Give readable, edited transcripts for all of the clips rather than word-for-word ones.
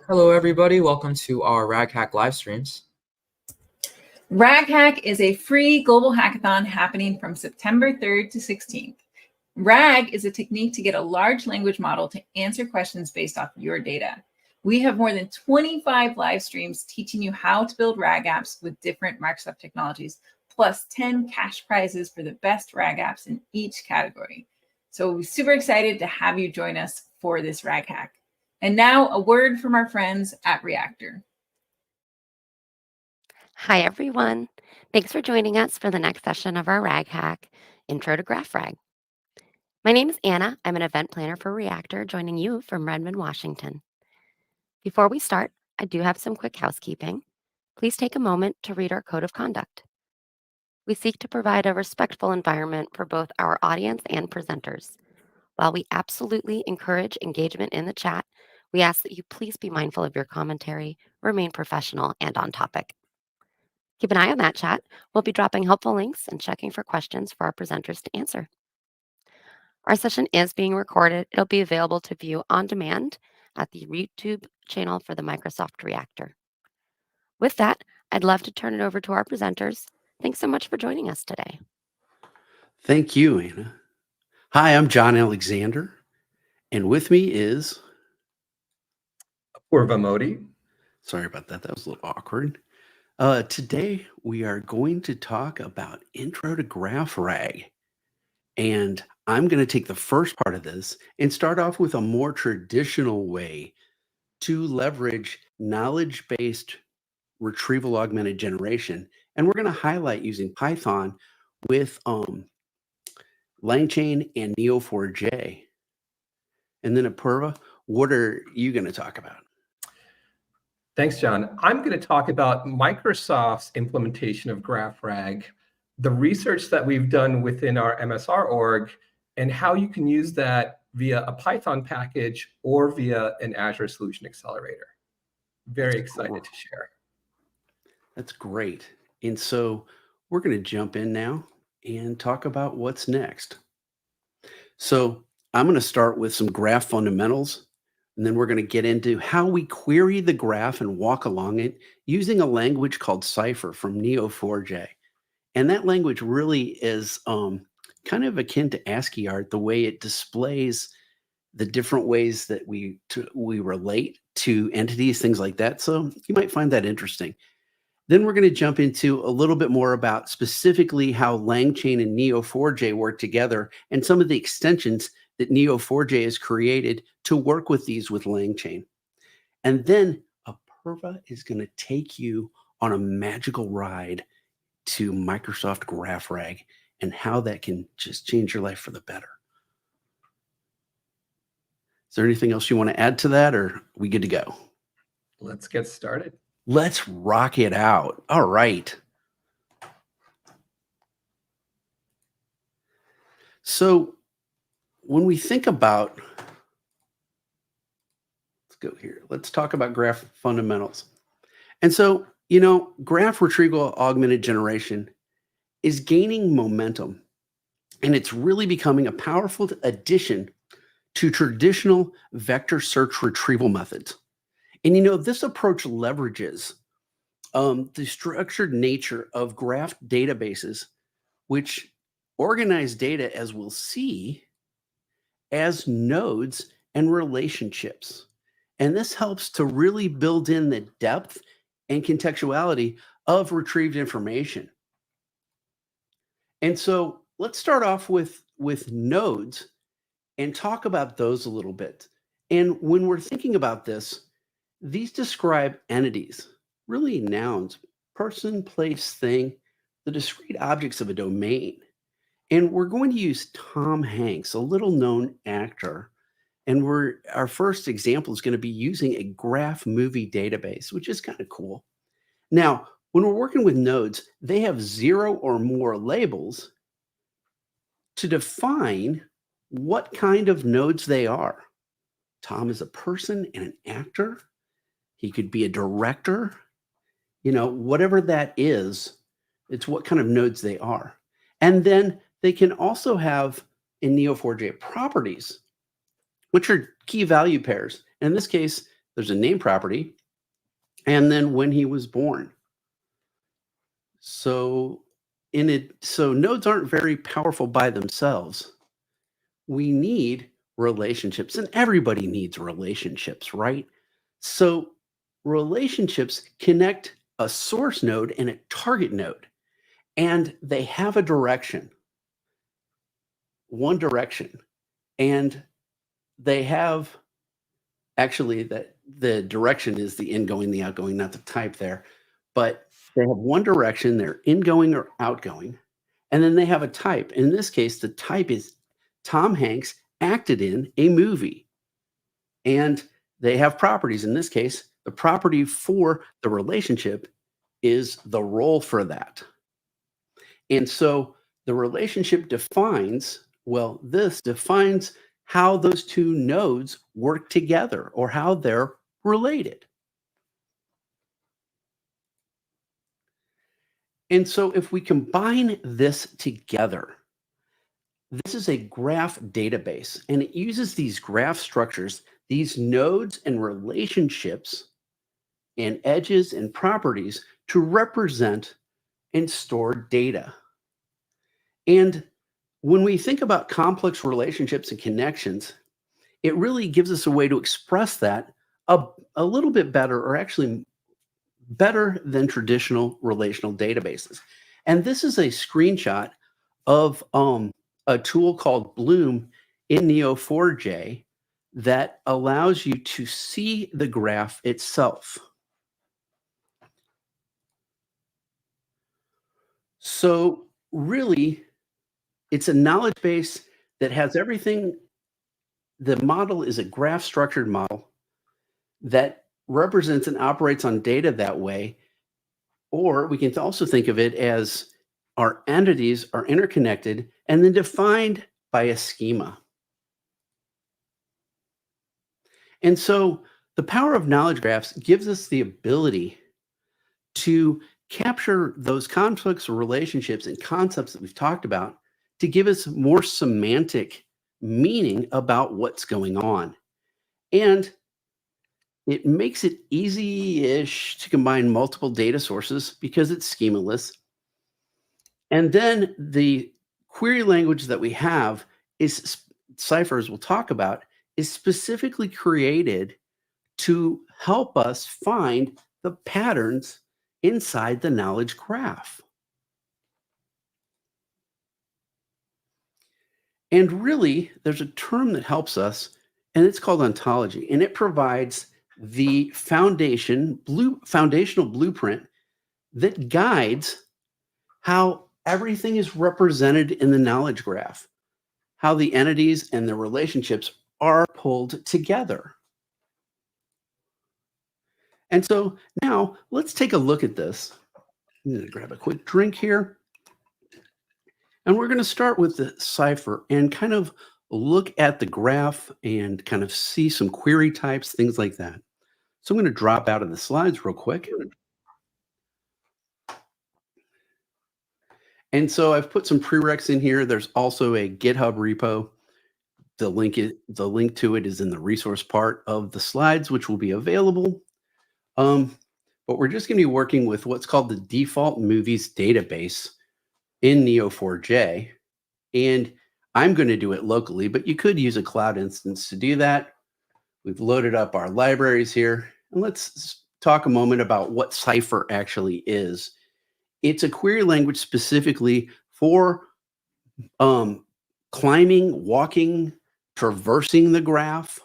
Hello, everybody. Welcome to our RAG Hack live streams. RAG Hack is a free global hackathon happening from September 3rd to 16th. RAG is a technique to get a large language model to answer questions based off your data. We have more than 25 live streams teaching you how to build RAG apps with different Microsoft technologies, plus 10 cash prizes for the best RAG apps in each category. So we're super excited to have you join us for this RAG Hack. And now a word from our friends at Reactor. Hi, everyone. Thanks for joining us for the next session of our RAG Hack, Intro to GraphRAG. My name is Anna. I'm an event planner for Reactor, joining you from Redmond, Washington. Before we start, I do have some quick housekeeping. Please take a moment to read our code of conduct. We seek to provide a respectful environment for both our audience and presenters. While we absolutely encourage engagement in the chat, we ask that you please be mindful of your commentary, remain professional and on topic. Keep an eye on that chat. We'll be dropping helpful links and checking for questions for our presenters to answer. Our session is being recorded. It'll be available to view on demand at the YouTube channel for the Microsoft Reactor. With that, I'd love to turn it over to our presenters. Thanks so much for joining us today. Thank you, Anna. Hi, I'm John Alexander, and with me is Apurva Mody. Sorry about that. That was a little awkward. Today, we are going to talk about Intro to GraphRAG. And I'm going to take the first part of this and start off with a more traditional way to leverage knowledge-based retrieval-augmented generation. And we're going to highlight using Python with LangChain and Neo4j. And then Apurva, what are you going to talk about? Thanks, John. I'm going to talk about Microsoft's implementation of GraphRAG, the research that we've done within our MSR org, and how you can use that via a Python package or via an Azure Solution Accelerator. Very excited to share. That's great. And so we're going to jump in now and talk about what's next. So I'm going to start with some graph fundamentals. And then we're going to get into how we query the graph and walk along it using a language called Cypher from Neo4j. And that language really is kind of akin to ASCII art, the way it displays the different ways that we relate to entities, things like that. So you might find that interesting. Then we're going to jump into a little bit more about specifically how LangChain and Neo4j work together and some of the extensions that Neo4j has created to work with these with LangChain. And then Apurva is going to take you on a magical ride to Microsoft GraphRAG and how that can just change your life for the better. Is there anything else you want to add to that, or are we good to go? Let's get started. Let's rock it out. All right. So when we think about, let's go here. Let's talk about graph fundamentals. And so, you know, graph retrieval augmented generation is gaining momentum, and it's really becoming a powerful addition to traditional vector search retrieval methods. And, you know, this approach leverages the structured nature of graph databases, which organize data, as we'll see, as nodes and relationships. And this helps to really build in the depth and contextuality of retrieved information. And so let's start off with nodes and talk about those a little bit. And when we're thinking about this, these describe entities, really nouns, person, place, thing, the discrete objects of a domain. And we're going to use Tom Hanks, a little known actor. And our first example is going to be using a graph movie database, which is kind of cool. Now, when we're working with nodes, they have 0 or more labels to define what kind of nodes they are. Tom is a person and an actor. He could be a director. You know, whatever that is, it's what kind of nodes they are. And then they can also have in Neo4j properties, which are key value pairs. And in this case, there's a name property, and then when he was born. So nodes aren't very powerful by themselves. We need relationships, and everybody needs relationships, right? So relationships connect a source node and a target node, and they have a direction, one direction, and they have actually that the direction is the ingoing, the outgoing, not the type there, but they have one direction, they're ingoing or outgoing, and then they have a type. In this case, the type is Tom Hanks acted in a movie, and they have properties. In this case, the property for the relationship is the role for that. And so the relationship defines, well, this defines how those two nodes work together or how they're related. And so if we combine this together, this is a graph database, and it uses these graph structures, these nodes and relationships and edges and properties to represent and store data. And when we think about complex relationships and connections, it really gives us a way to express that a little bit better, or actually better than traditional relational databases. And this is a screenshot of a tool called Bloom in Neo4j that allows you to see the graph itself. So really, it's a knowledge base that has everything. The model is a graph structured model that represents and operates on data that way. Or we can also think of it as our entities are interconnected and then defined by a schema. And so the power of knowledge graphs gives us the ability to capture those conflicts or relationships and concepts that we've talked about to give us more semantic meaning about what's going on. And it makes it easy-ish to combine multiple data sources because it's schemaless. And then the query language that we have is Cypher, as we'll talk about, is specifically created to help us find the patterns inside the knowledge graph. And really, there's a term that helps us, and it's called ontology, and it provides the foundational blueprint that guides how everything is represented in the knowledge graph, how the entities and the relationships are pulled together. And so now let's take a look at this. I'm going to grab a quick drink here. And we're going to start with the Cypher and kind of look at the graph and kind of see some query types, things like that. So I'm going to drop out of the slides real quick. And so I've put some prereqs in here. There's also a GitHub repo. The link to it is in the resource part of the slides, which will be available. But we're just going to be working with what's called the default movies database in Neo4j. And I'm going to do it locally, but you could use a cloud instance to do that. We've loaded up our libraries here. And let's talk a moment about what Cypher actually is. It's a query language specifically for climbing, walking, traversing the graph.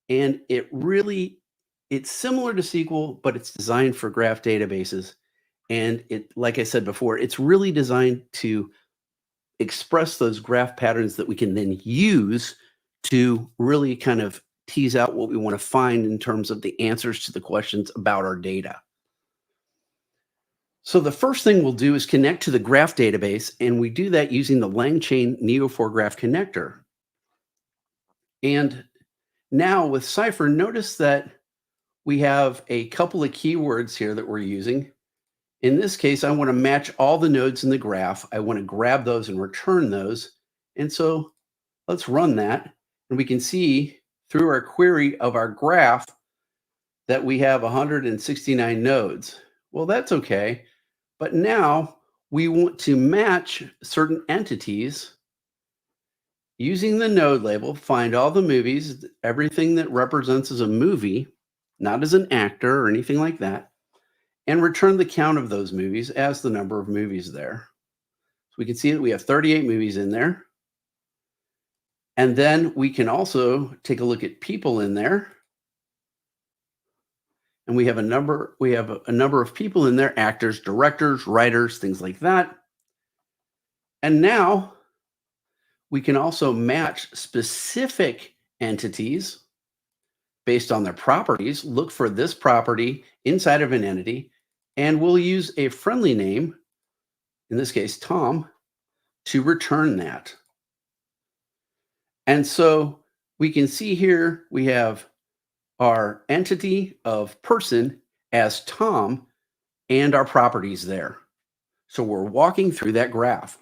And it's similar to SQL, but it's designed for graph databases. And like I said before, it's really designed to express those graph patterns that we can then use to really kind of tease out what we want to find in terms of the answers to the questions about our data. So the first thing we'll do is connect to the graph database, and we do that using the LangChain Neo4 Graph Connector. And now with Cypher, notice that we have a couple of keywords here that we're using. In this case, I want to match all the nodes in the graph. I want to grab those and return those. And so let's run that. And we can see through our query of our graph that we have 169 nodes. Well, that's okay. But now we want to match certain entities using the node label, find all the movies, everything that represents as a movie, not as an actor or anything like that, and return the count of those movies as the number of movies there. So we can see that we have 38 movies in there. And then we can also take a look at people in there. And we have a number of people in there, actors, directors, writers, things like that. And now we can also match specific entities based on their properties. Look for this property inside of an entity, and we'll use a friendly name, in this case, Tom, to return that. And so we can see here we have our entity of person as Tom and our properties there. So we're walking through that graph.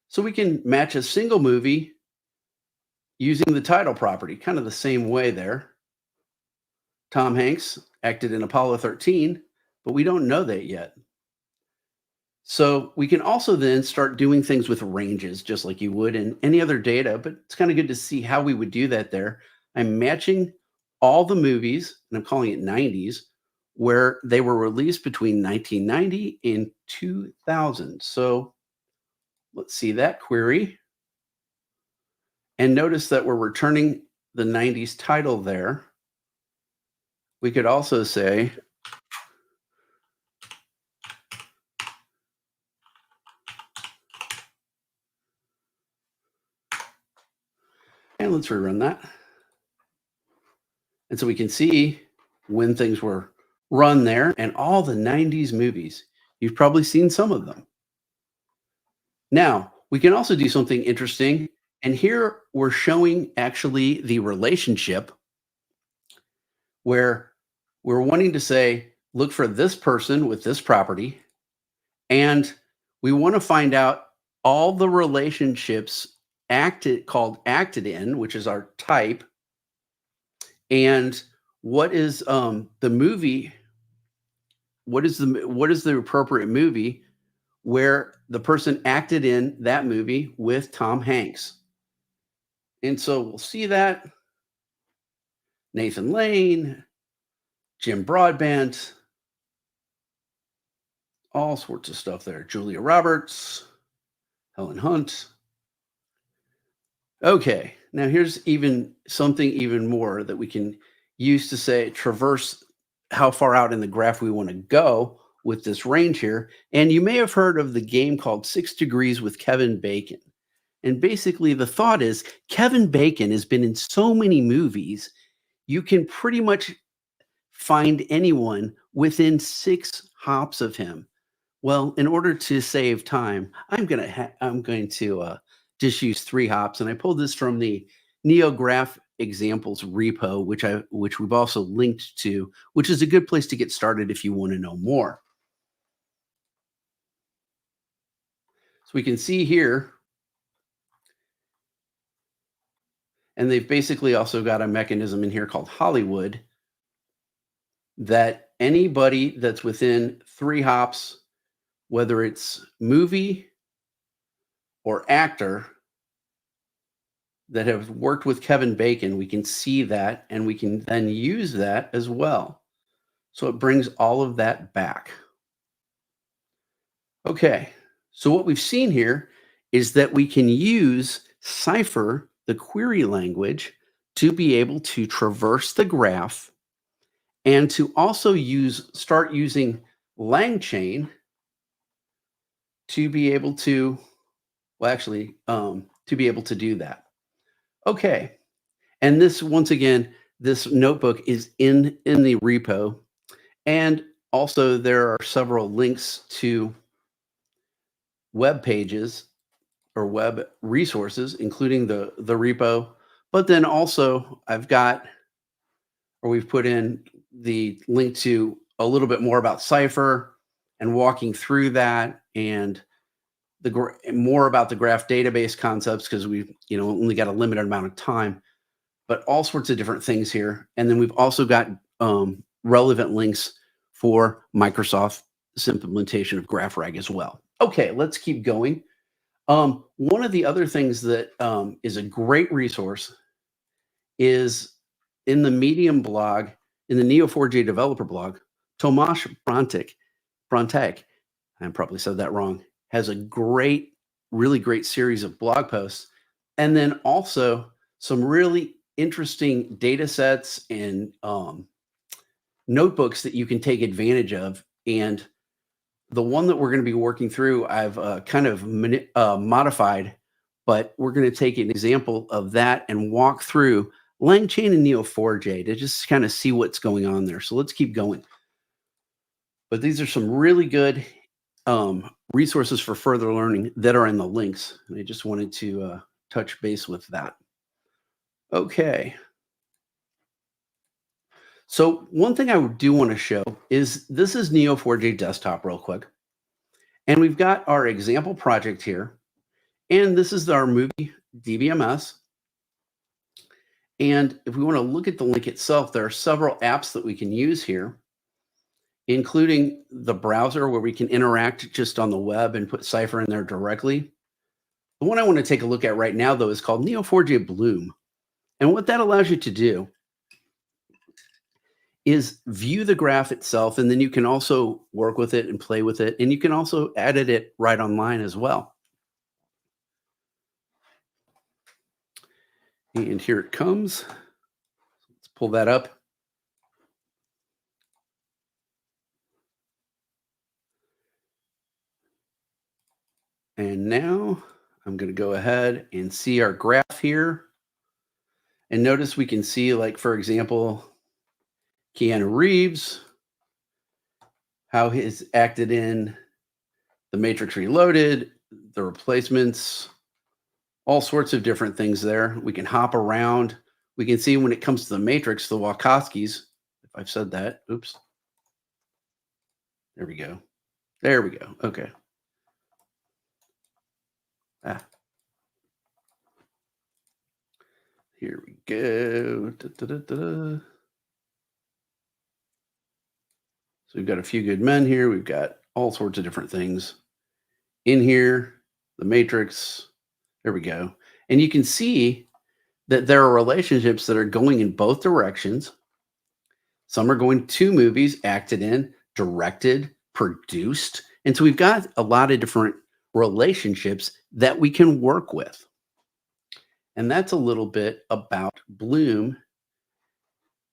So we can match a single movie using the title property, kind of the same way there. Tom Hanks acted in Apollo 13, but we don't know that yet. So we can also then start doing things with ranges, just like you would in any other data, but it's kind of good to see how we would do that there. I'm matching all the movies, and I'm calling it 90s, where they were released between 1990 and 2000. So let's see that query. And notice that we're returning the 90s title there. We could also say, and let's rerun that. And so we can see when things were run there and all the 90s movies. You've probably seen some of them. Now, we can also do something interesting. And here we're showing actually the relationship where we're wanting to say, look for this person with this property. And we want to find out all the relationships called acted in, which is our type. And what is the movie? What is the appropriate movie where the person acted in that movie with Tom Hanks? And so we'll see that Nathan Lane, Jim Broadbent, all sorts of stuff there. Julia Roberts, Helen Hunt. Okay, now here's something even more that we can use to say traverse how far out in the graph we want to go with this range here. And you may have heard of the game called 6 Degrees with Kevin Bacon. And basically the thought is Kevin Bacon has been in so many movies, you can pretty much find anyone within 6 hops of him. Well, in order to save time, I'm going to just use 3 hops. And I pulled this from the NeoGraph examples repo, which we've also linked to, which is a good place to get started if you want to know more. So we can see here, and they've basically also got a mechanism in here called Hollywood, that anybody that's within 3 hops, whether it's movie or actor, that have worked with Kevin Bacon, we can see that, and we can then use that as well. So it brings all of that back. Okay, so what we've seen here is that we can use Cypher, the query language, to be able to traverse the graph and to also start using LangChain to be able to, to be able to do that. Okay, and this, once again, this notebook is in the repo, and also there are several links to web pages or web resources, including the repo, but then also we've put in the link to a little bit more about Cypher and walking through that, and more about the graph database concepts, because we've only got a limited amount of time, but all sorts of different things here. And then we've also got relevant links for Microsoft's implementation of GraphRAG as well. Okay, let's keep going. One of the other things that is a great resource is in the Medium blog, in the Neo4j developer blog, Tomasz Brontek, I probably said that wrong, has a really great series of blog posts. And then also some really interesting data sets and notebooks that you can take advantage of. And the one that we're going to be working through, I've kind of modified, but we're going to take an example of that and walk through LangChain and Neo4j to just kind of see what's going on there. So let's keep going. But these are some really good resources for further learning that are in the links. And I just wanted to touch base with that. Okay. So one thing I do want to show is this is Neo4j desktop real quick. And we've got our example project here. And this is our movie DBMS. And if we want to look at the link itself, there are several apps that we can use here, including the browser where we can interact just on the web and put Cypher in there directly. The one I want to take a look at right now, though, is called Neo4j Bloom. And what that allows you to do is view the graph itself, and then you can also work with it and play with it, and you can also edit it right online as well. And here it comes. Let's pull that up. And now I'm going to go ahead and see our graph here. And notice we can see, like, for example, Keanu Reeves, how he's acted in The Matrix Reloaded, the replacements, all sorts of different things there. We can hop around. We can see when it comes to The Matrix, the Wachowskis, if I've said that, oops. There we go. There we go. Okay. Here we go. So we've got a few good men here. We've got all sorts of different things in here. The Matrix. There we go. And you can see that there are relationships that are going in both directions. Some are going to movies, acted in, directed, produced. And so we've got a lot of different relationships that we can work with. And that's a little bit about Bloom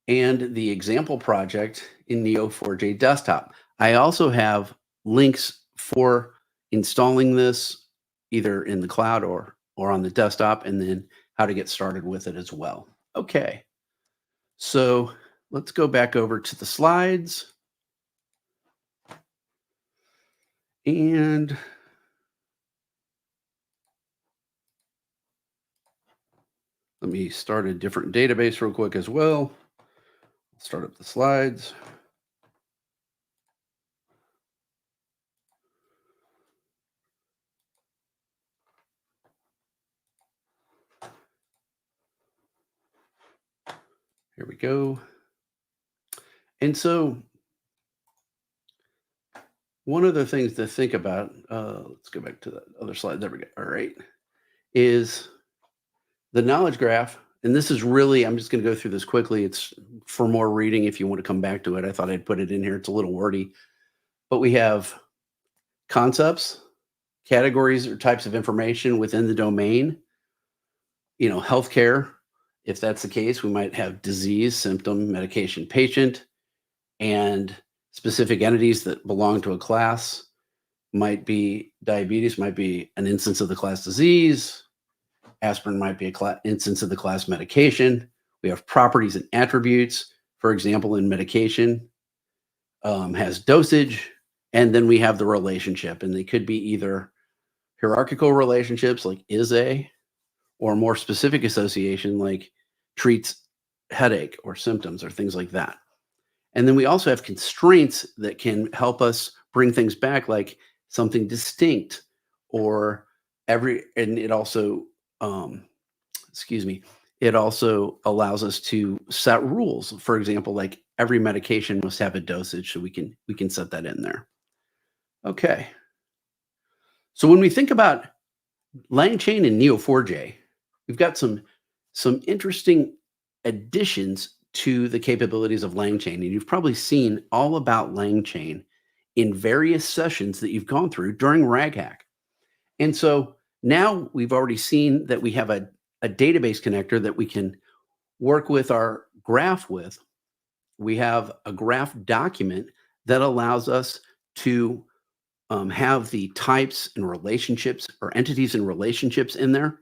and the example project in Neo4j Desktop. I also have links for installing this either in the cloud or on the desktop, and then how to get started with it as well. Okay, so let's go back over to the slides. And let me start a different database real quick as well. Start up the slides. Here we go. And so one of the things to think about, let's go back to that other slide. There we go. All right. Is the knowledge graph. And this is really, I'm just going to go through this quickly. It's for more reading if you want to come back to it. I thought I'd put it in here. It's a little wordy. But we have concepts, categories or types of information within the domain. You know, healthcare. If that's the case, we might have disease, symptom, medication, patient, and specific entities that belong to a class. Might be diabetes, might be an instance of the class disease. Aspirin might be an instance of the class medication. We have properties and attributes. For example, in medication, has dosage, and then we have the relationship, and they could be either hierarchical relationships like is a, or more specific association like treats headache or symptoms or things like that. And then we also have constraints that can help us bring things back, like something distinct or and it also, excuse me, it also allows us to set rules. For example, like every medication must have a dosage, so we can set that in there. Okay. So when we think about LangChain and Neo4j, we've got some interesting additions to the capabilities of LangChain, and you've probably seen all about LangChain in various sessions that you've gone through during RAGHack. And so now we've already seen that we have a database connector that we can work with our graph with. We have a graph document that allows us to have the types and relationships or entities and relationships in there,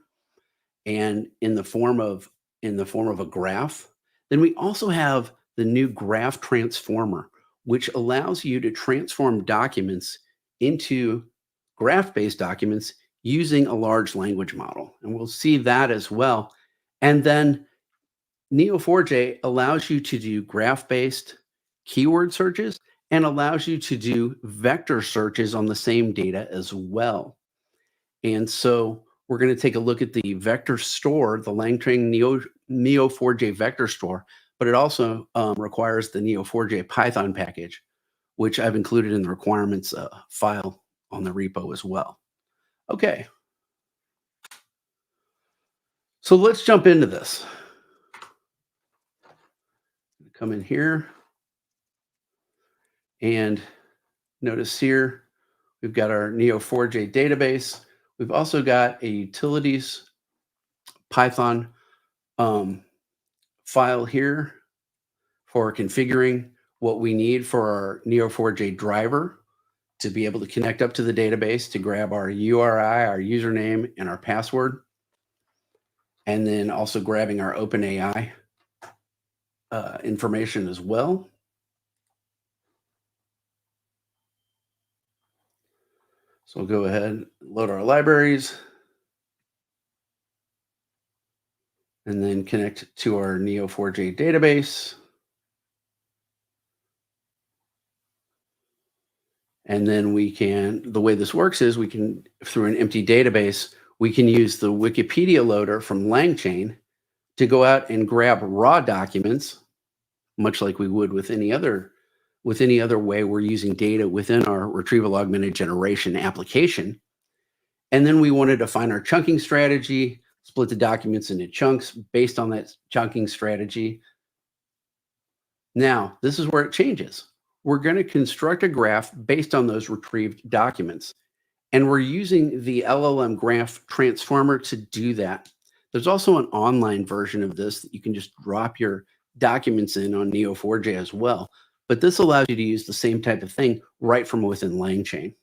and in the form of a graph. Then we also have the new graph transformer, which allows you to transform documents into graph-based documents using a large language model. And we'll see that as well. And then Neo4j allows you to do graph-based keyword searches and allows you to do vector searches on the same data as well. And so we're going to take a look at the vector store, the LangChain Neo4j vector store, but it also requires the Neo4j Python package, which I've included in the requirements file on the repo as well. Okay. So let's jump into this. Come in here and notice here, we've got our Neo4j database. We've also got a utilities Python file here for configuring what we need for our Neo4j driver to be able to connect up to the database to grab our URI, our username, and our password. And then also grabbing our OpenAI information as well. So we'll go ahead and load our libraries and then connect to our Neo4j database. And then we can, the way this works is we can, through an empty database, we can use the Wikipedia loader from LangChain to go out and grab raw documents, much like we would with any other way we're using data within our Retrieval-Augmented Generation application. And then we want to define our chunking strategy, split the documents into chunks based on that chunking strategy. Now, this is where it changes. We're going to construct a graph based on those retrieved documents. And we're using the LLM graph transformer to do that. There's also an online version of this that you can just drop your documents in on Neo4j as well. But this allows you to use the same type of thing right from within LangChain.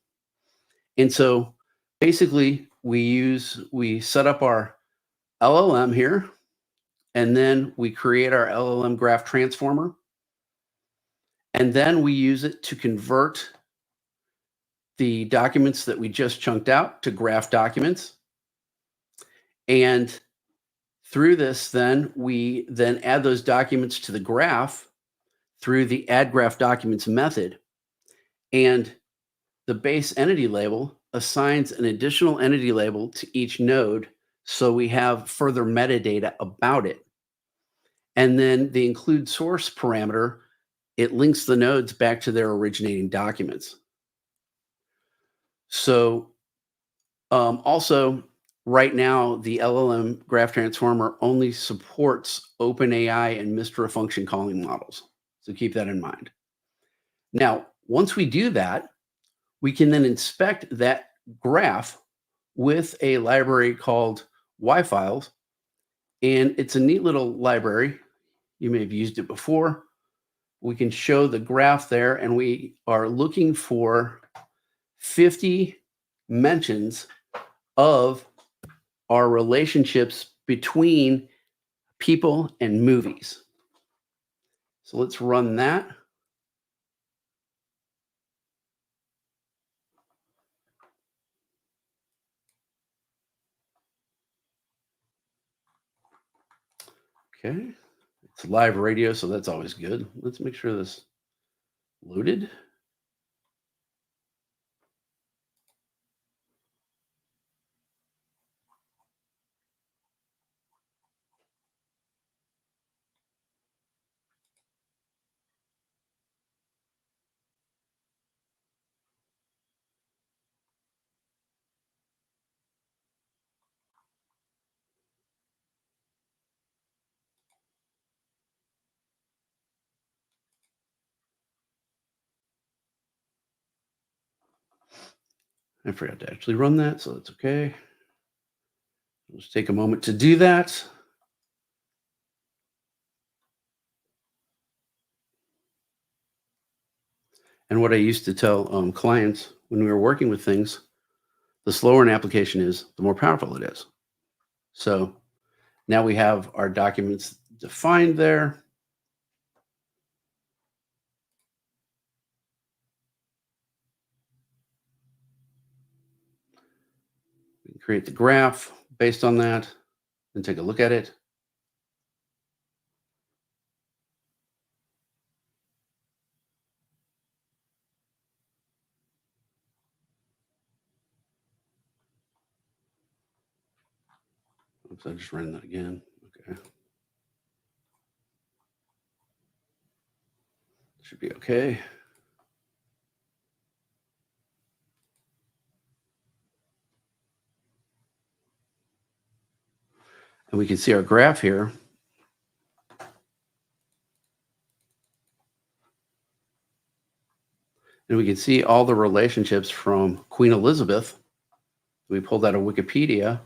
And so basically we set up our LLM here, and then we create our LLM graph transformer. And then we use it to convert the documents that we just chunked out to graph documents. And through this, then we add those documents to the graph through the add graph documents method. And the base entity label assigns an additional entity label to each node, so we have further metadata about it. And then the include source parameter, it links the nodes back to their originating documents. So also, right now, the LLM graph transformer only supports OpenAI and Mistral function calling models. So keep that in mind. Now, once we do that, we can then inspect that graph with a library called YFiles. And it's a neat little library. You may have used it before. We can show the graph there, and we are looking for 50 mentions of our relationships between people and movies. So let's run that. Okay, it's live radio, so that's always good. Let's make sure this loaded. I forgot to actually run that, so that's okay. Let's take a moment to do that. And what I used to tell clients when we were working with things, the slower an application is, the more powerful it is. So now we have our documents defined there. We can create the graph based on that and take a look at it. Oops, I just ran that again. Okay. Should be okay. And we can see our graph here. And we can see all the relationships from Queen Elizabeth. We pulled out of Wikipedia.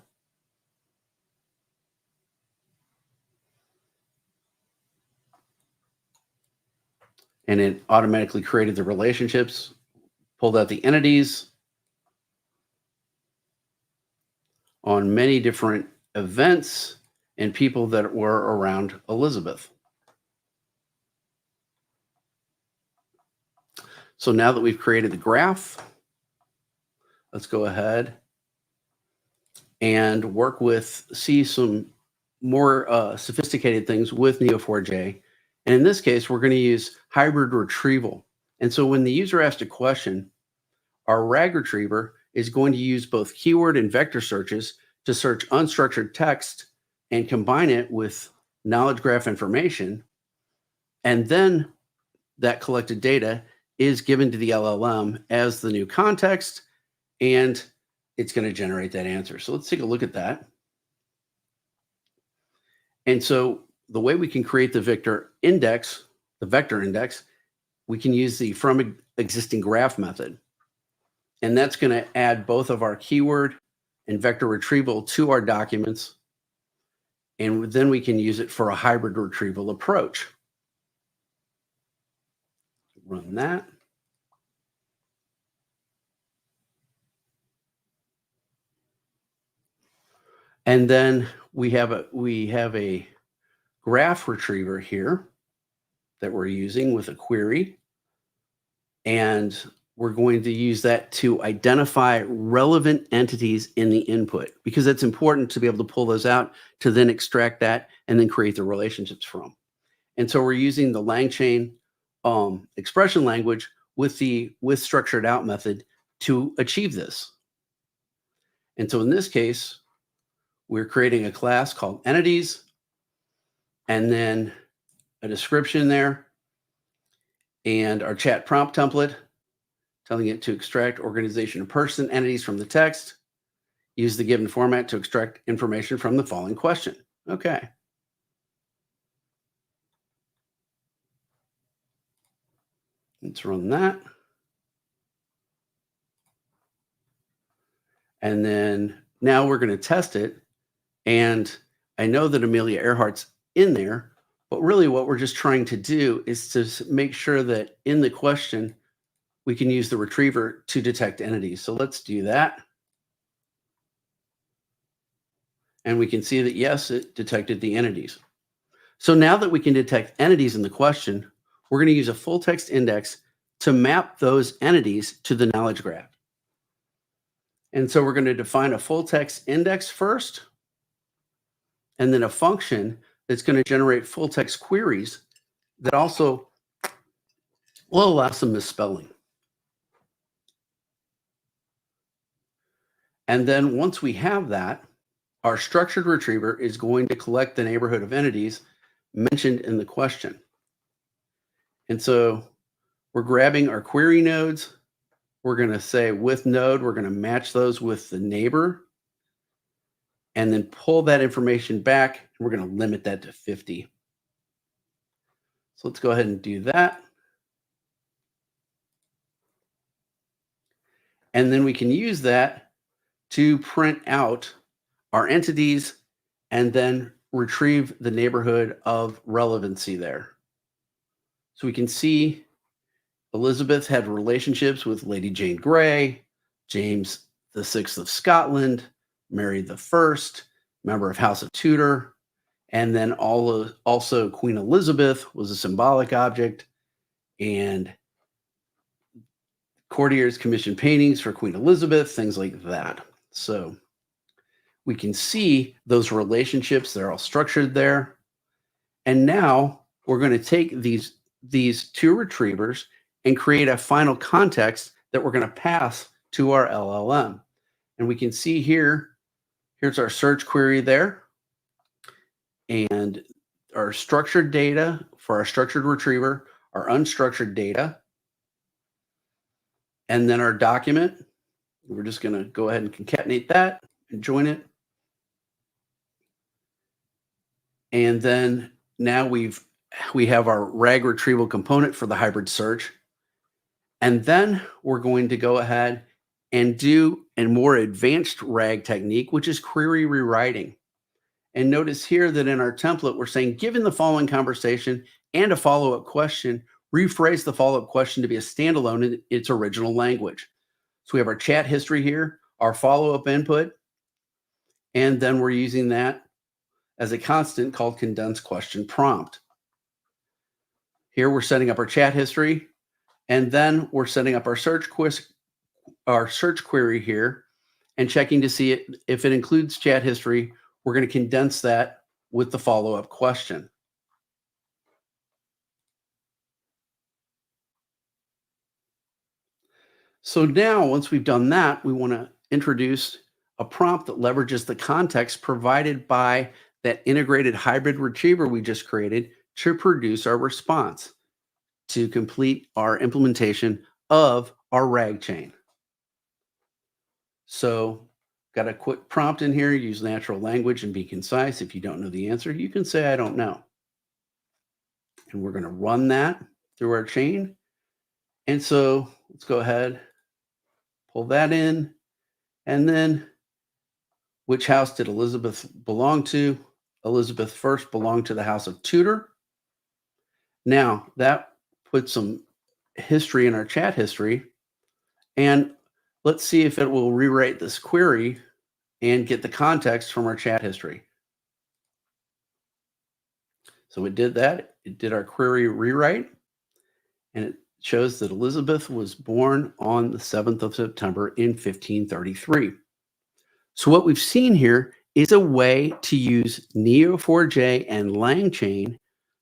And it automatically created the relationships, pulled out the entities on many different events and people that were around Elizabeth. So now that we've created the graph, let's go ahead and work with, see some more sophisticated things with Neo4j. And in this case, we're going to use hybrid retrieval. And so when the user asks a question, our RAG retriever is going to use both keyword and vector searches to search unstructured text and combine it with knowledge graph information. And then that collected data is given to the LLM as the new context, and it's going to generate that answer. So let's take a look at that. And so the way we can create the vector index, we can use the from existing graph method. And that's going to add both of our keyword and vector retrieval to our documents. And then we can use it for a hybrid retrieval approach. Run that. And then we have a graph retriever here that we're using with a query. And we're going to use that to identify relevant entities in the input, because it's important to be able to pull those out to then extract that and then create the relationships from. And so we're using the LangChain expression language with the with structured out method to achieve this. And so in this case, we're creating a class called entities, and then a description there, and our chat prompt template, telling it to extract organization and person entities from the text, use the given format to extract information from the following question. Okay. Let's run that. And then now we're going to test it. And I know that Amelia Earhart's in there, but really what we're just trying to do is to make sure that in the question, we can use the retriever to detect entities. So let's do that. And we can see that, yes, it detected the entities. So now that we can detect entities in the question, we're going to use a full text index to map those entities to the knowledge graph. And so we're going to define a full text index first, and then a function that's going to generate full text queries that also will allow some misspelling. And then once we have that, our structured retriever is going to collect the neighborhood of entities mentioned in the question. And so we're grabbing our query nodes. We're going to say with node, we're going to match those with the neighbor, and then pull that information back. And we're going to limit that to 50. So let's go ahead and do that. And then we can use that to print out our entities and then retrieve the neighborhood of relevancy there. So we can see Elizabeth had relationships with Lady Jane Grey, James VI of Scotland, Mary I, member of House of Tudor, and then also Queen Elizabeth was a symbolic object, and courtiers commissioned paintings for Queen Elizabeth, things like that. So we can see those relationships, they're all structured there. And now we're going to take these two retrievers and create a final context that we're going to pass to our LLM. And we can see here's our search query there, and our structured data for our structured retriever, our unstructured data, and then our document. We're just going to go ahead and concatenate that and join it. And then now we have our RAG retrieval component for the hybrid search. And then we're going to go ahead and do a more advanced RAG technique, which is query rewriting. And notice here that in our template, we're saying, given the following conversation and a follow-up question, rephrase the follow-up question to be a standalone in its original language. So we have our chat history here, our follow-up input, and then we're using that as a constant called condensed question prompt. Here we're setting up our chat history, and then we're setting up our search query here and checking to see if it includes chat history. We're going to condense that with the follow-up question. So now, once we've done that, we want to introduce a prompt that leverages the context provided by that integrated hybrid retriever we just created to produce our response to complete our implementation of our RAG chain. So got a quick prompt in here, use natural language and be concise. If you don't know the answer, you can say, I don't know. And we're going to run that through our chain. And so let's go ahead, pull that in. And then which house did Elizabeth belong to? Elizabeth first belonged to the House of Tudor. Now that puts some history in our chat history. And let's see if it will rewrite this query and get the context from our chat history. So it did that. It did our query rewrite, and it shows that Elizabeth was born on the 7th of September in 1533. So what we've seen here is a way to use Neo4j and LangChain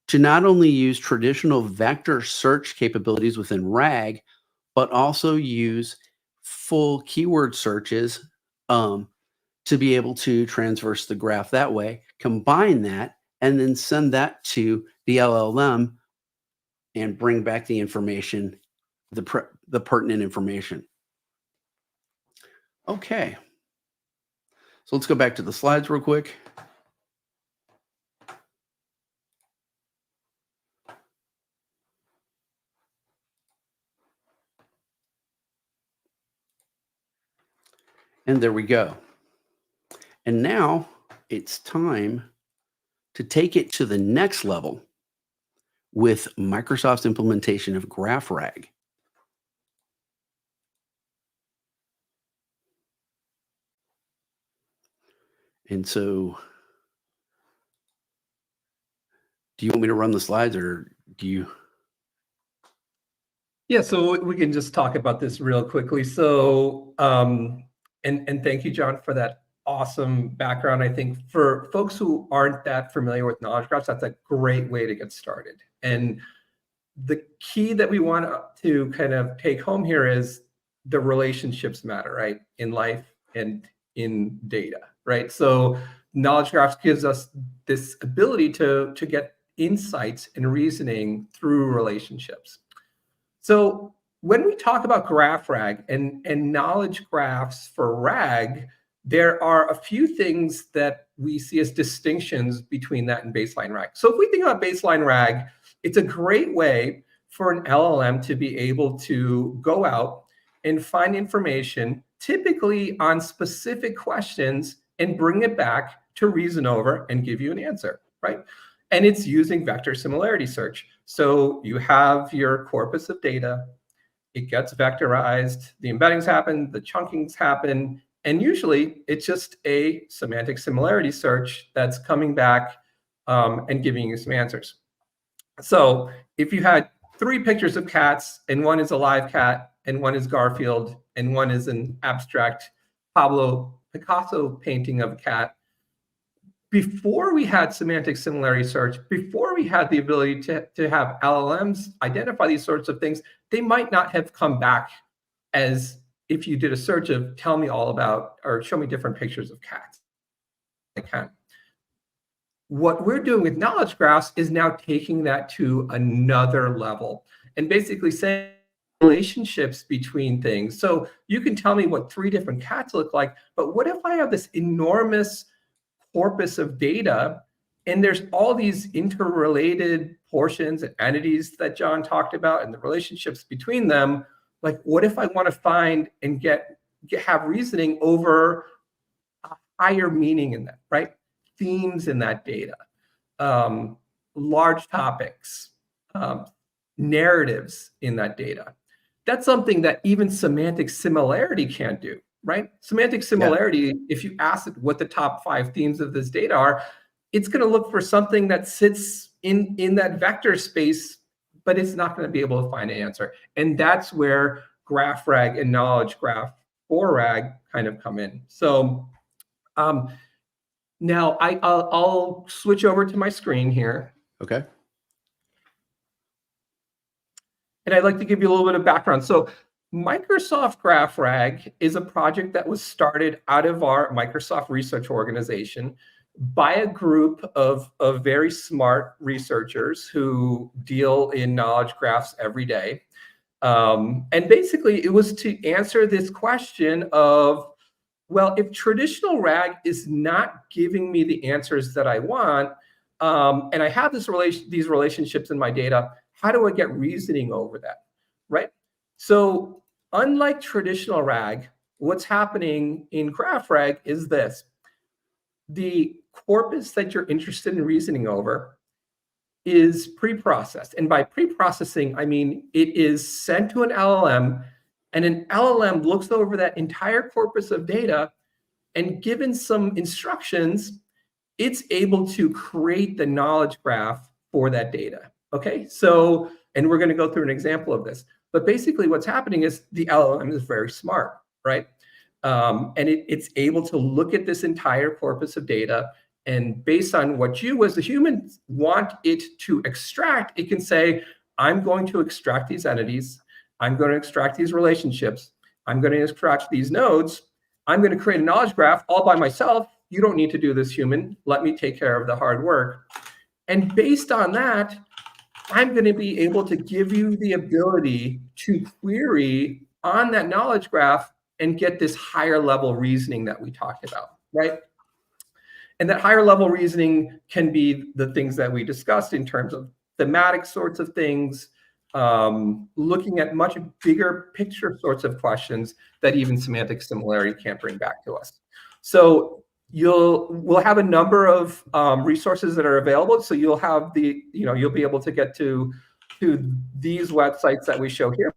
to not only use traditional vector search capabilities within RAG, but also use full keyword searches to be able to transverse the graph that way, combine that, and then send that to the LLM and bring back the information, the pertinent information. Okay. So let's go back to the slides real quick. And there we go. And now it's time to take it to the next level with Microsoft's implementation of GraphRAG. And so, do you want me to run the slides, or do you? Yeah, so we can just talk about this real quickly. So, and thank you, John, for that awesome background. I think for folks who aren't that familiar with knowledge graphs, that's a great way to get started. And the key that we want to kind of take home here is the relationships matter, right? In life and in data, right? So knowledge graphs gives us this ability to get insights and reasoning through relationships. So when we talk about GraphRAG and knowledge graphs for RAG, there are a few things that we see as distinctions between that and baseline RAG. So if we think about baseline RAG, it's a great way for an LLM to be able to go out and find information, typically on specific questions, and bring it back to reason over and give you an answer, right? And it's using vector similarity search. So you have your corpus of data, it gets vectorized, the embeddings happen, the chunkings happen, and usually it's just a semantic similarity search that's coming back and giving you some answers. So if you had 3 pictures of cats, and one is a live cat, and one is Garfield, and one is an abstract Pablo Picasso painting of a cat, before we had semantic similarity search, before we had the ability to have LLMs identify these sorts of things, they might not have come back as if you did a search of tell me all about, or show me different pictures of cats. I can. What we're doing with knowledge graphs is now taking that to another level and basically saying relationships between things. So you can tell me what 3 different cats look like, but what if I have this enormous corpus of data and there's all these interrelated portions and entities that John talked about and the relationships between them? Like, what if I want to find and have reasoning over a higher meaning in that, right? Themes in that data, large topics, narratives in that data. That's something that even semantic similarity can't do, right? Semantic similarity, if you ask it what the top 5 themes of this data are, it's going to look for something that sits in that vector space, but it's not going to be able to find an answer. And that's where GraphRAG and knowledge graph or RAG kind of come in. So now I'll switch over to my screen here. Okay. And I'd like to give you a little bit of background. So Microsoft GraphRAG is a project that was started out of our Microsoft research organization by a group of very smart researchers who deal in knowledge graphs every day. And basically, it was to answer this question of, well, if traditional RAG is not giving me the answers that I want, and I have these relationships in my data, how do I get reasoning over that, right? So unlike traditional RAG, what's happening in GraphRAG is this. The corpus that you're interested in reasoning over is pre-processed. And by pre-processing, I mean it is sent to an LLM, and an LLM looks over that entire corpus of data, and given some instructions, it's able to create the knowledge graph for that data. Okay, so, and we're going to go through an example of this. But basically what's happening is the LLM is very smart, right? And it's able to look at this entire corpus of data, and based on what you as the human want it to extract, it can say, I'm going to extract these entities, I'm going to extract these relationships, I'm going to extract these nodes, I'm going to create a knowledge graph all by myself. You don't need to do this, human. Let me take care of the hard work. And based on that, I'm going to be able to give you the ability to query on that knowledge graph and get this higher level reasoning that we talked about, right? And that higher level reasoning can be the things that we discussed in terms of thematic sorts of things, looking at much bigger picture sorts of questions that even semantic similarity can't bring back to us. So we'll have a number of resources that are available. So you'll have you'll be able to get to these websites that we show here.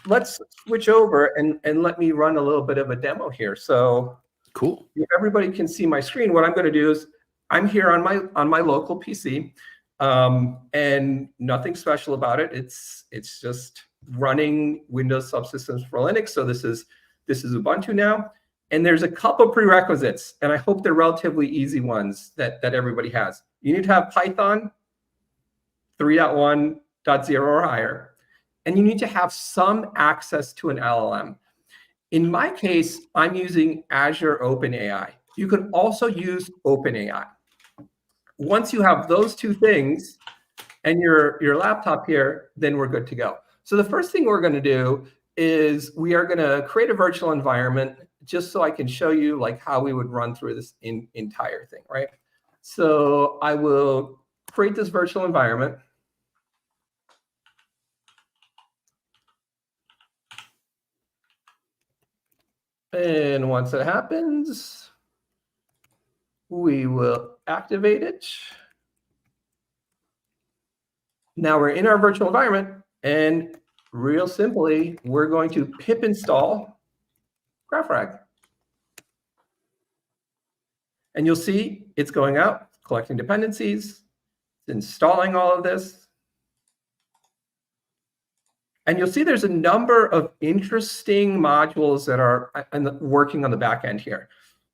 Let's switch over and let me run a little bit of a demo here. So cool. If everybody can see my screen, what I'm going to do is I'm here on my local PC, and nothing special about it. It's just running Windows subsystems for Linux. So this is Ubuntu now. And there's a couple prerequisites, and I hope they're relatively easy ones that everybody has. You need to have Python 3.1.0 or higher, and you need to have some access to an LLM. In my case, I'm using Azure OpenAI. You can also use OpenAI. Once you have those 2 things and your laptop here, then we're good to go. So the first thing we're going to do is we are going to create a virtual environment, just so I can show you like how we would run through this entire thing, right? So I will create this virtual environment. And once it happens, we will activate it. Now we're in our virtual environment, and real simply, we're going to pip install GraphRAG. And you'll see it's going out, collecting dependencies, it's installing all of this. And you'll see there's a number of interesting modules that are working on the back end here.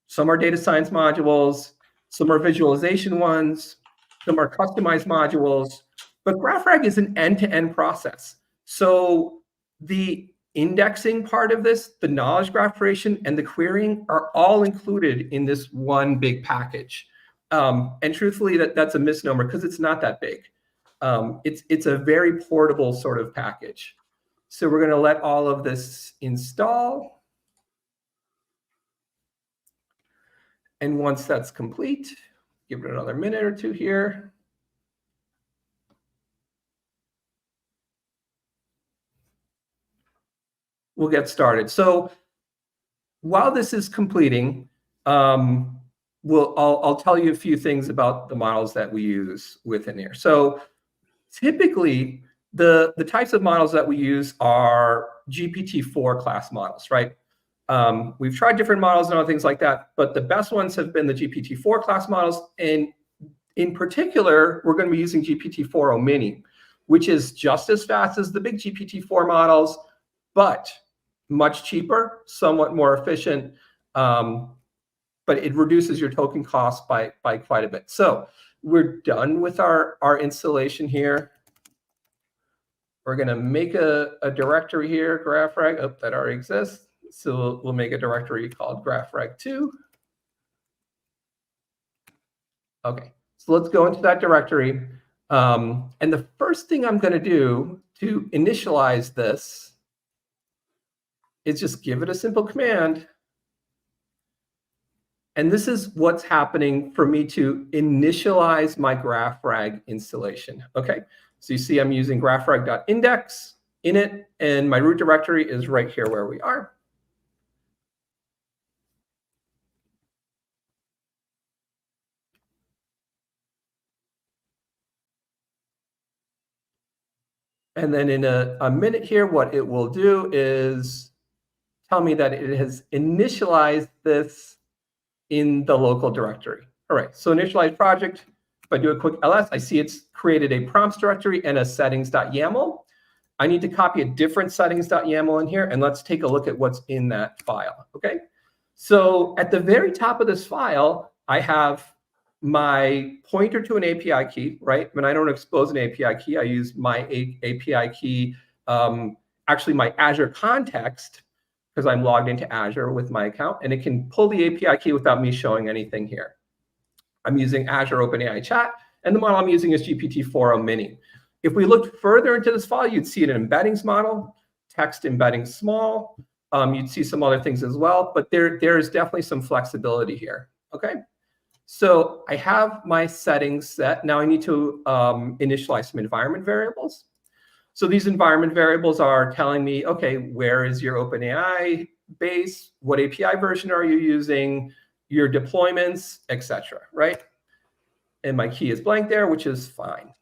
Some are data science modules, some are visualization ones, some are customized modules, but GraphRAG is an end-to-end process. So the indexing part of this, the knowledge graph creation, and the querying are all included in this one big package. And truthfully, that's a misnomer because it's not that big. It's a very portable sort of package. So we're going to let all of this install. And once that's complete, give it another minute or two here. We'll get started. So while this is completing, I'll tell you a few things about the models that we use within here. So typically, the types of models that we use are GPT-4 class models, right? We've tried different models and other things like that, but the best ones have been the GPT-4 class models. And in particular, we're going to be using GPT-4o mini, which is just as fast as the big GPT-4 models, but much cheaper, somewhat more efficient, but it reduces your token cost by quite a bit. So we're done with our installation here. We're going to make a directory here, GraphRAG. Oh, that already exists. So we'll make a directory called GraphRAG2. OK, so let's go into that directory. And the first thing I'm going to do to initialize this is just give it a simple command. And this is what's happening for me to initialize my GraphRAG installation. OK, so you see I'm using graphrag.index in it, and my root directory is right here where we are. And then in a minute here, what it will do is tell me that it has initialized this in the local directory. All right, so initialize project. If I do a quick ls, I see it's created a prompts directory and a settings.yaml. I need to copy a different settings.yaml in here, and let's take a look at what's in that file, OK? So at the very top of this file, I have my pointer to an API key, right? When I don't expose an API key, I use my API key, actually my Azure context, because I'm logged into Azure with my account, and it can pull the API key without me showing anything here. I'm using Azure OpenAI Chat, and the model I'm using is GPT-4o mini. If we looked further into this file, you'd see an embeddings model, text embedding small. You'd see some other things as well, but there is definitely some flexibility here, OK? So I have my settings set. Now I need to initialize some environment variables. So these environment variables are telling me, OK, where is your OpenAI base? What API version are you using? Your deployments, et cetera, right? And my key is blank there, which is fine.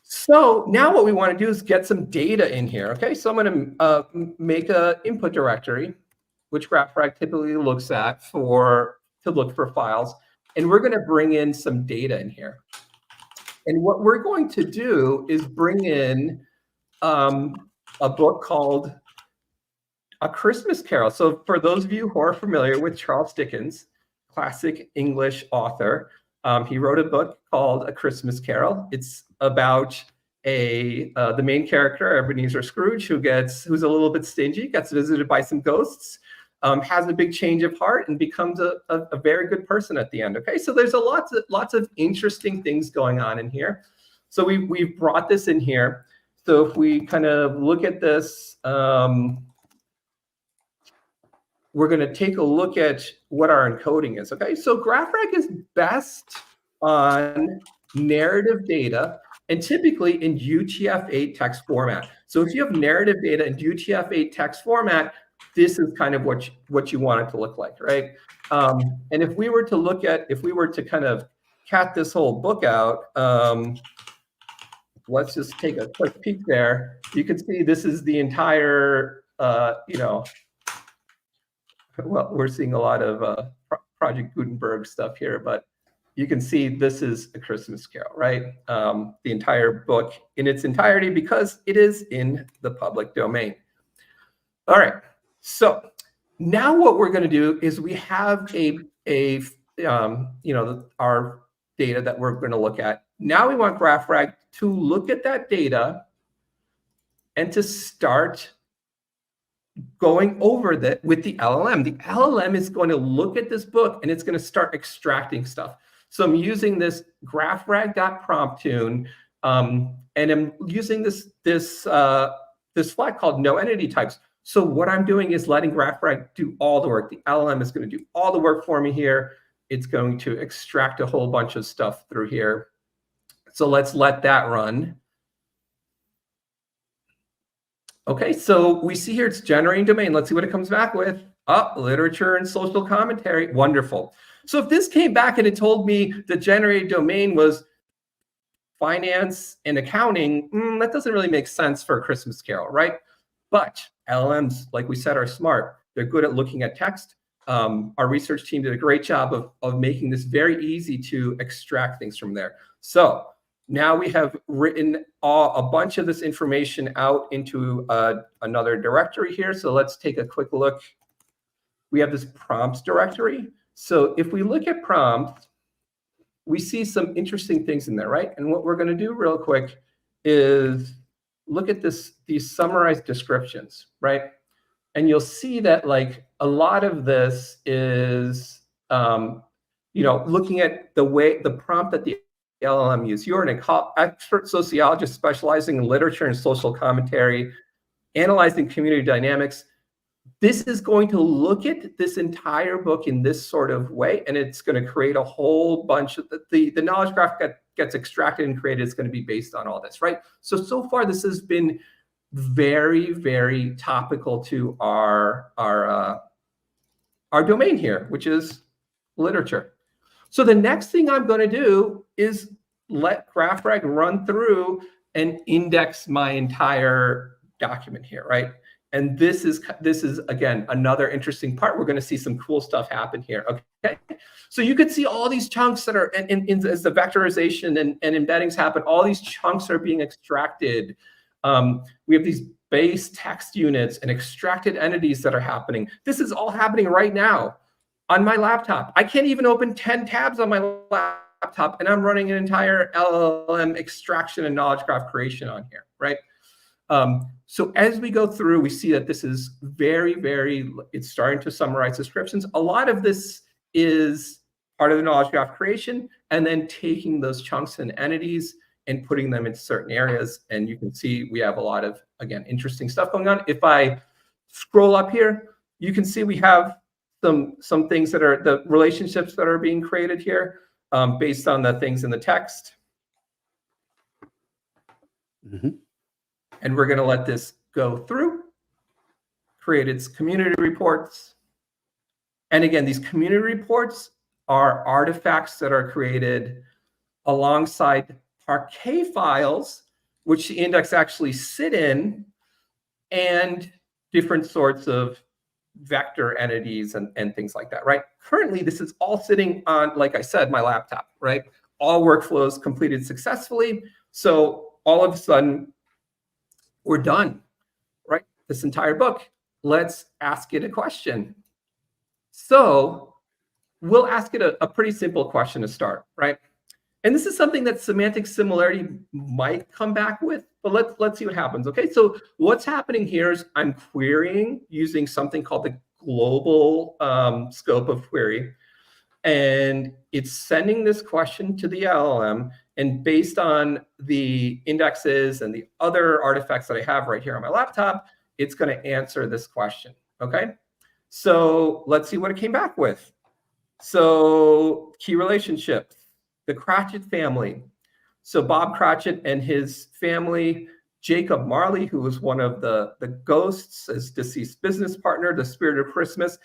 So now what we want to do is get some data in here. OK, so I'm going to make an input directory, which GraphRAG typically looks at to look for files. And we're going to bring in some data in here. And what we're going to do is bring in a book called A Christmas Carol. So for those of you who are familiar with Charles Dickens, classic English author, he wrote a book called A Christmas Carol. It's about the main character, Ebenezer Scrooge, who's a little bit stingy, gets visited by some ghosts, has a big change of heart, and becomes a very good person at the end. Okay, so there's lots of interesting things going on in here. So we've brought this in here. So if we kind of look at this, we're going to take a look at what our encoding is. Okay, so GraphRAG is best on narrative data, and typically in UTF-8 text format. So if you have narrative data in UTF-8 text format, this is kind of what you want it to look like, right? And if we were to kind of cat this whole book out, let's just take a quick peek there. You can see this is the entire, well, we're seeing a lot of Project Gutenberg stuff here, but you can see this is A Christmas Carol, right? The entire book in its entirety, because it is in the public domain. All right, so now what we're going to do is we have our data that we're going to look at. Now we want GraphRAG to look at that data and to start going over that with the LLM. The LLM is going to look at this book and it's going to start extracting stuff. So I'm using this GraphRAG.prompttune, and I'm using this flag called no entity types. So what I'm doing is letting GraphRAG do all the work. The LLM is going to do all the work for me here. It's going to extract a whole bunch of stuff through here. So let's let that run. Okay, so we see here it's generating domain. Let's see what it comes back with. Literature and social commentary. Wonderful. So if this came back and it told me the generated domain was finance and accounting, that doesn't really make sense for A Christmas Carol, right? But LLMs, like we said, are smart. They're good at looking at text. Our research team did a great job of making this very easy to extract things from there. So now we have written a bunch of this information out into another directory here. So let's take a quick look. We have this prompts directory. So if we look at prompts, we see some interesting things in there, right? And what we're going to do real quick is look at these summarized descriptions, right? And you'll see that like a lot of this is, looking at the prompt that the LLM used. You're an expert sociologist specializing in literature and social commentary, analyzing community dynamics. This is going to look at this entire book in this sort of way, and it's going to create a whole bunch of the knowledge graph gets extracted and created. It's going to be based on all this, right? So far, this has been very, very topical to our domain here, which is literature. So the next thing I'm going to do is let GraphRAG run through and index my entire document here, right? And this is again another interesting part. We're going to see some cool stuff happen here. Okay, so you could see all these chunks that are as the vectorization and embeddings happen. All these chunks are being extracted. We have these base text units and extracted entities that are happening. This is all happening right now on my laptop. I can't even open 10 tabs on my laptop, and I'm running an entire LLM extraction and knowledge graph creation on here, right? So as we go through, we see that this is very, it's starting to summarize descriptions. A lot of this is part of the knowledge graph creation, and then taking those chunks and entities and putting them into certain areas. And you can see we have a lot of, again, interesting stuff going on. If I scroll up here, you can see we have some things that are the relationships that are being created here based on the things in the text. Mm-hmm. And we're going to let this go through, create its community reports. And again, these community reports are artifacts that are created alongside Parquet files, which the index actually sit in, and different sorts of vector entities and things like that, right? Currently, this is all sitting on, like I said, my laptop, right? All workflows completed successfully. So all of a sudden, we're done, right? This entire book. Let's ask it a question. So we'll ask it a pretty simple question to start, right? And this is something that semantic similarity might come back with, but let's see what happens. Okay, so what's happening here is I'm querying using something called the global scope of query. And it's sending this question to the LLM. And based on the indexes and the other artifacts that I have right here on my laptop, it's going to answer this question. Okay, so let's see what it came back with. So key relationships, the Cratchit family. So Bob Cratchit and his family Jacob Marley, who was one of the ghosts, as deceased business partner, the Spirit of Christmas.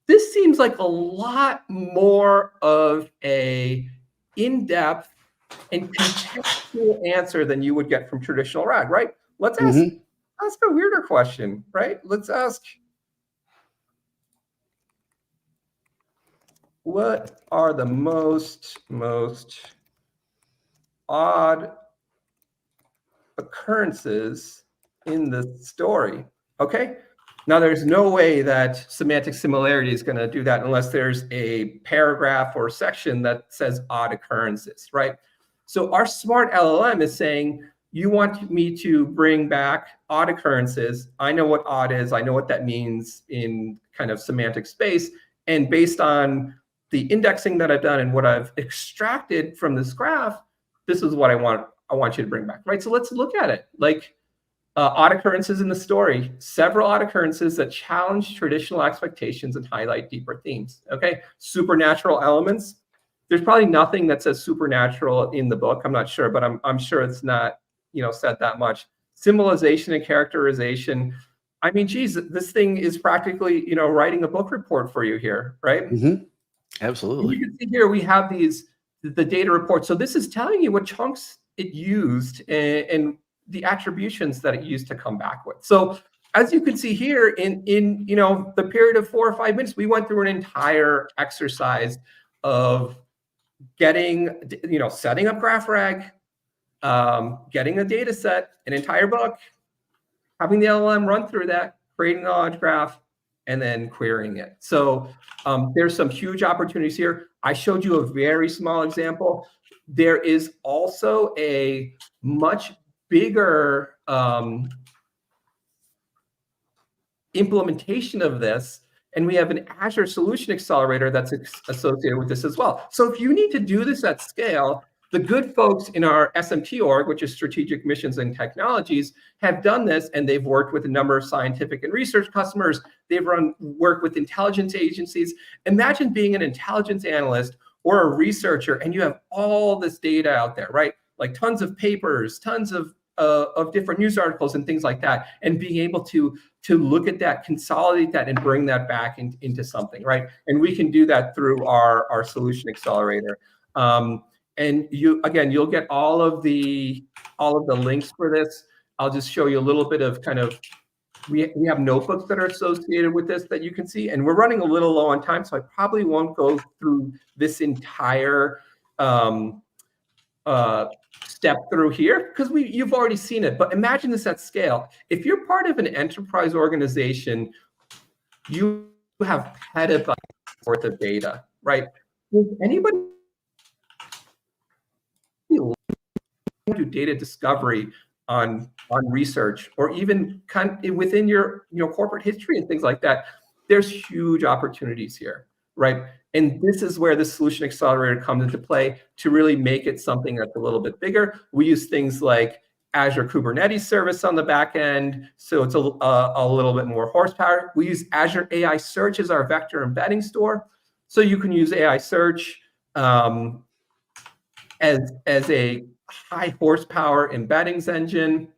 This seems like a lot more of a in-depth and contextual answer than you would get from traditional RAG, right? Let's ask a weirder question, right? Let's ask, what are the most odd occurrences in the story? Okay. Now, there's no way that semantic similarity is going to do that unless there's a paragraph or section that says odd occurrences, right? So our smart LLM is saying, you want me to bring back odd occurrences. I know what odd is. I know what that means in kind of semantic space. And based on the indexing that I've done and what I've extracted from this graph, this is what I want you to bring back, right? So let's look at it. Like, odd occurrences in the story, several odd occurrences that challenge traditional expectations and highlight deeper themes. Okay, supernatural elements. There's probably nothing that says supernatural in the book. I'm not sure, but I'm sure it's not, said that much. Symbolization and characterization. I mean, geez, this thing is practically, writing a book report for you here, right? Absolutely. And you can see here we have the data report. So this is telling you what chunks it used and the attributions that it used to come back with. So as you can see here, in the period of 4 or 5 minutes, we went through an entire exercise of getting, setting up GraphRAG, getting a data set, an entire book, having the LLM run through that, creating a knowledge graph, and then querying it. So there's some huge opportunities here. I showed you a very small example. There is also a much bigger implementation of this, and we have an Azure Solution Accelerator that's associated with this as well. So if you need to do this at scale, the good folks in our SMT org, which is Strategic Missions and Technologies, have done this, and they've worked with a number of scientific and research customers. They've worked with intelligence agencies. Imagine being an intelligence analyst or a researcher, and you have all this data out there, right? Like tons of papers, tons of different news articles and things like that, and being able to look at that, consolidate that, and bring that back into something, right? And we can do that through our Solution Accelerator. And you'll get all of the links for this. I'll just show you a little bit of we have notebooks that are associated with this that you can see, and we're running a little low on time, so I probably won't go through this entire step through here because you've already seen it. But imagine this at scale. If you're part of an enterprise organization, you have petabytes worth of data, right? Does anybody do data discovery on research, or even within your corporate history and things like that? There's huge opportunities here, right? And this is where the Solution Accelerator comes into play to really make it something that's a little bit bigger. We use things like Azure Kubernetes service on the back end, so it's a little bit more horsepower. We use Azure AI Search as our vector embedding store, so you can use AI Search as a high horsepower embeddings engine.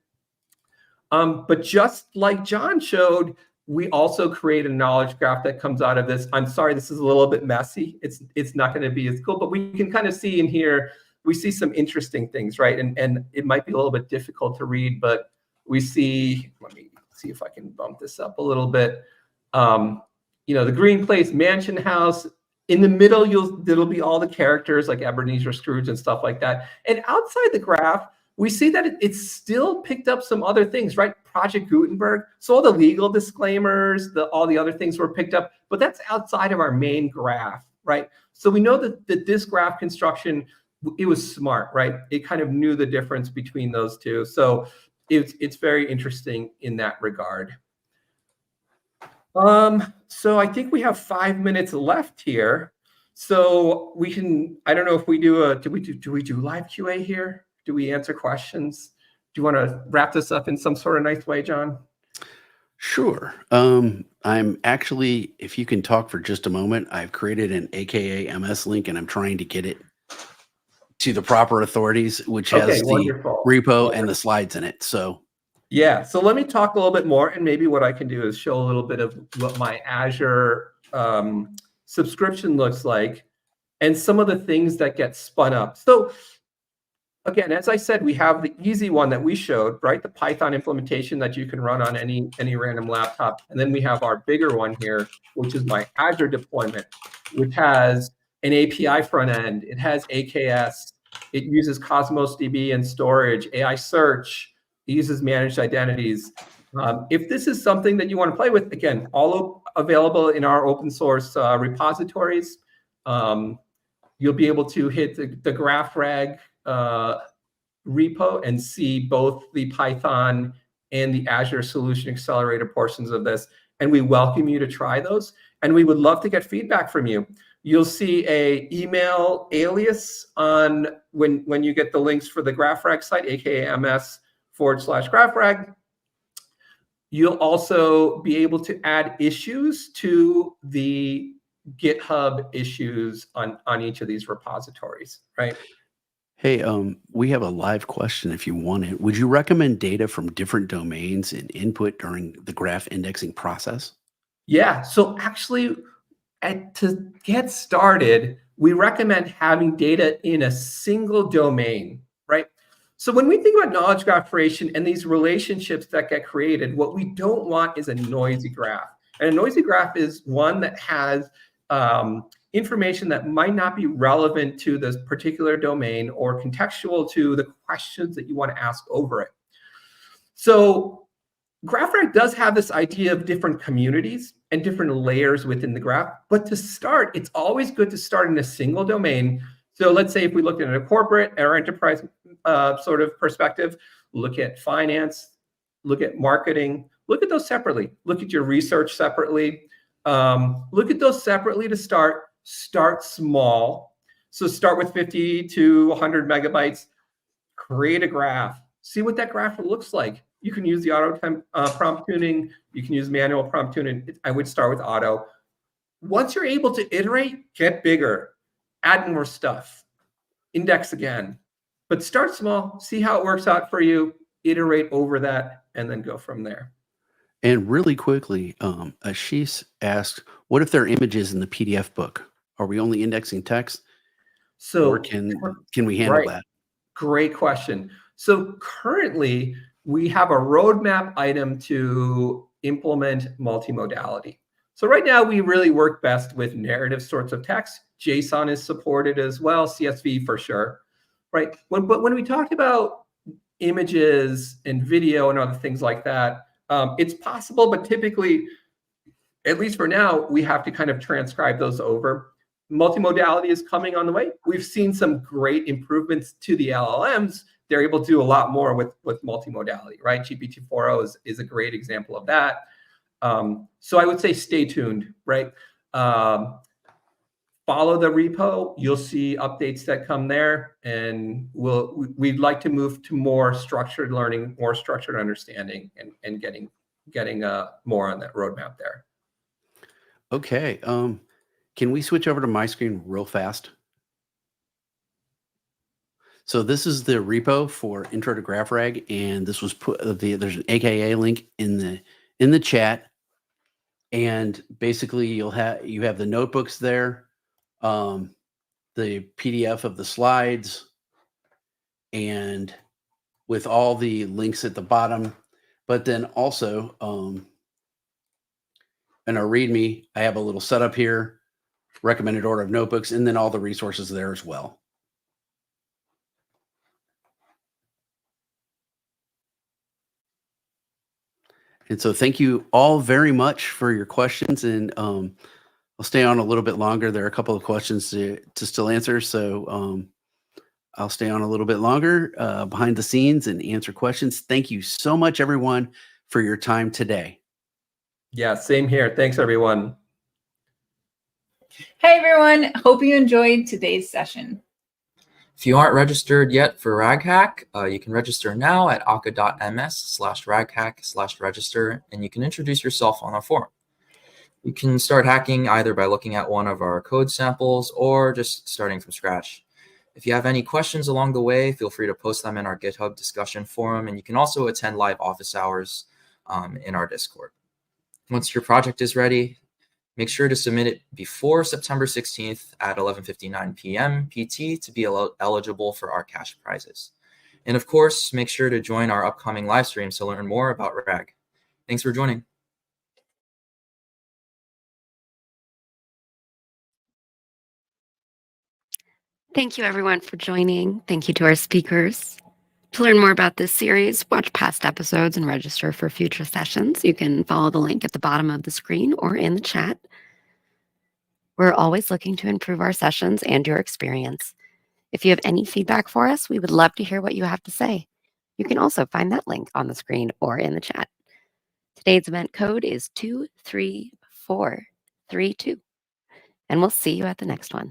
But just like John showed, we also create a knowledge graph that comes out of this. I'm sorry, this is a little bit messy. It's not going to be as cool, but we can kind of see in here, we see some interesting things, right? And it might be a little bit difficult to read, but we see, let me see if I can bump this up a little bit. The Green Place Mansion House. In the middle, there'll be all the characters like Ebenezer Scrooge and stuff like that. And outside the graph, we see that it's still picked up some other things, right? Project Gutenberg. So all the legal disclaimers, all the other things were picked up, but that's outside of our main graph, right? So we know that this graph construction, it was smart, right? It kind of knew the difference between those two. So it's very interesting in that regard. So I think we have 5 minutes left here. So we can, I don't know if we do we do live QA here? Do we answer questions? Do you want to wrap this up in some sort of nice way, John? Sure. I'm actually, if you can talk for just a moment, I've created an AKA MS link and I'm trying to get it to the proper authorities, which has Okay, the wonderful. repo and the slides in it. So yeah, so let me talk a little bit more, and maybe what I can do is show a little bit of what my Azure subscription looks like and some of the things that get spun up. So again, as I said, we have the easy one that we showed, right? The Python implementation that you can run on any random laptop. And then we have our bigger one here, which is my Azure deployment, which has an API front end. It has AKS. It uses Cosmos DB and storage, AI search. It uses managed identities. If this is something that you want to play with, again, all available in our open source repositories. You'll be able to hit the GraphRAG repo and see both the Python and the Azure Solution Accelerator portions of this. And we welcome you to try those. And we would love to get feedback from you. You'll see a email alias on when you get the links for the GraphRAG site, aka ms/GraphRAG. You'll also be able to add issues to the GitHub issues on each of these repositories, right? hey, we have a live question if you want it. Would you recommend data from different domains and input during the graph indexing process? Yeah, so actually, to get started, we recommend having data in a single domain, right? So when we think about knowledge graph creation and these relationships that get created, what we don't want is a noisy graph. And a noisy graph is one that has information that might not be relevant to this particular domain or contextual to the questions that you want to ask over it. So GraphRAG does have this idea of different communities and different layers within the graph. But to start, it's always good to start in a single domain. So let's say if we look at a corporate or enterprise sort of perspective, look at finance, look at marketing, look at those separately. Look at your research separately. Look at those separately to start. Start small. So start with 50 to 100 megabytes. Create a graph. See what that graph looks like. You can use the auto prompt tuning. You can use manual prompt tuning. I would start with auto. Once you're able to iterate, get bigger, add more stuff, index again. But start small, see how it works out for you, iterate over that, and then go from there. And really quickly, Ashish asked, what if there are images in the PDF book? Are we only indexing text? So or can we handle that? Great question. So currently, we have a roadmap item to implement multimodality. So right now, we really work best with narrative sorts of text. JSON is supported as well, CSV for sure, right? But when we talk about images and video and other things like that, it's possible, but typically, at least for now, we have to kind of transcribe those over. Multimodality is coming on the way. We've seen some great improvements to the LLMs. They're able to do a lot more with multimodality, right? GPT-4o is a great example of that. So I would say stay tuned, right? Follow the repo. You'll see updates that come there, and we'd like to move to more structured learning, more structured understanding, and getting more on that roadmap there. Okay. Can we switch over to my screen real fast? So this is the repo for Intro to GraphRAG, and this was put. There's an AKA link in the chat, and basically you have the notebooks there, the PDF of the slides, and with all the links at the bottom. But then also in our README, I have a little setup here, recommended order of notebooks, and then all the resources there as well. And so thank you all very much for your questions. And I'll stay on a little bit longer. There are a couple of questions to still answer. So I'll stay on a little bit longer behind the scenes and answer questions. Thank you so much, everyone, for your time today. Yeah, same here. Thanks, everyone. Hey, everyone. Hope you enjoyed today's session. If you aren't registered yet for RagHack, you can register now at akka.ms/raghack/register, and you can introduce yourself on our forum. You can start hacking either by looking at one of our code samples or just starting from scratch. If you have any questions along the way, feel free to post them in our GitHub discussion forum, and you can also attend live office hours in our Discord. Once your project is ready, make sure to submit it before September 16th at 11:59 p.m. PT to be eligible for our cash prizes. And of course, make sure to join our upcoming live streams to learn more about RAG. Thanks for joining. Thank you, everyone, for joining. Thank you to our speakers. To learn more about this series, watch past episodes and register for future sessions. You can follow the link at the bottom of the screen or in the chat. We're always looking to improve our sessions and your experience. If you have any feedback for us, we would love to hear what you have to say. You can also find that link on the screen or in the chat. Today's event code is 23432, and we'll see you at the next one.